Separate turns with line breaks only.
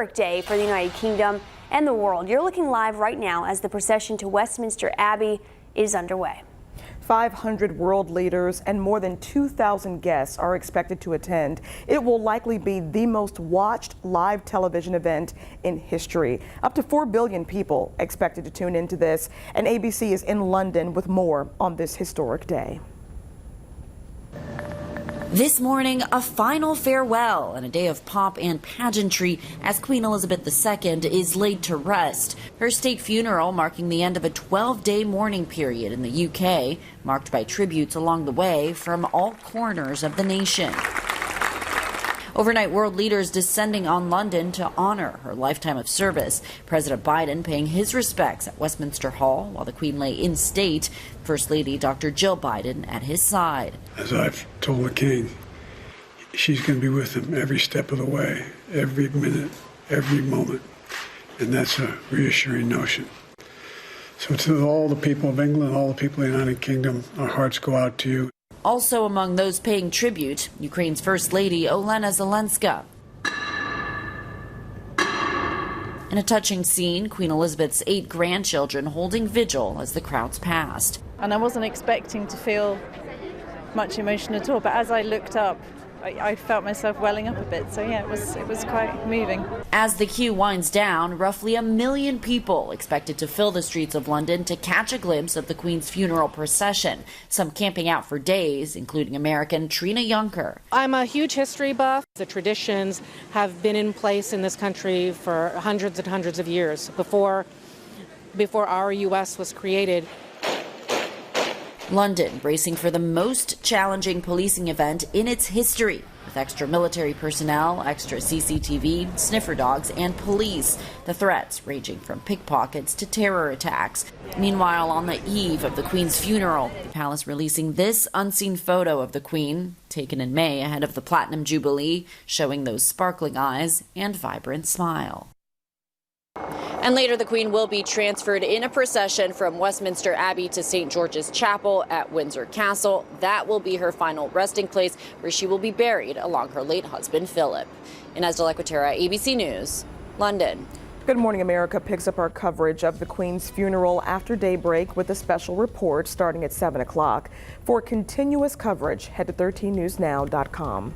Day for the United Kingdom and the world. You're looking live right now as the procession to Westminster Abbey is underway.
500 world leaders and more than 2,000 guests are expected to attend. It will likely be the most watched live television event in history. Up to 4 billion people expected to tune into this, and ABC is in London with more on this historic day.
This morning, a final farewell and a day of pomp and pageantry as Queen Elizabeth II is laid to rest. Her state funeral marking the end of a 12-day mourning period in the UK, marked by tributes along the way from all corners of the nation. Overnight, world leaders descending on London to honor her lifetime of service. President Biden paying his respects at Westminster Hall while the Queen lay in state. First Lady Dr. Jill Biden at his side.
As I've told the King, she's going to be with him every step of the way, every minute, every moment. And that's a reassuring notion. So to all the people of England, all the people of the United Kingdom, our hearts go out to you.
Also among those paying tribute, Ukraine's First Lady Olena Zelenska. In a touching scene, Queen Elizabeth's 8 grandchildren holding vigil as the crowds passed.
And I wasn't expecting to feel much emotion at all, but as I looked up, I felt myself welling up a bit. So yeah, it was quite moving.
As the queue winds down, roughly 1 million people expected to fill the streets of London to catch a glimpse of the Queen's funeral procession. Some camping out for days, including American Trina Yunker.
I'm a huge history buff. The traditions have been in place in this country for hundreds and hundreds of years before our U.S. was created.
London bracing for the most challenging policing event in its history, with extra military personnel, extra CCTV, sniffer dogs, and police. The threats ranging from pickpockets to terror attacks. Meanwhile, on the eve of the Queen's funeral, the palace releasing this unseen photo of the Queen, taken in May ahead of the Platinum Jubilee, showing those sparkling eyes and vibrant smile.
And later, the Queen will be transferred in a procession from Westminster Abbey to St. George's Chapel at Windsor Castle. That will be her final resting place, where she will be buried along her late husband, Philip. Inez de la Cuetera, ABC News, London.
Good Morning America picks up our coverage of the Queen's funeral after daybreak with a special report starting at 7 o'clock. For continuous coverage, head to 13newsnow.com.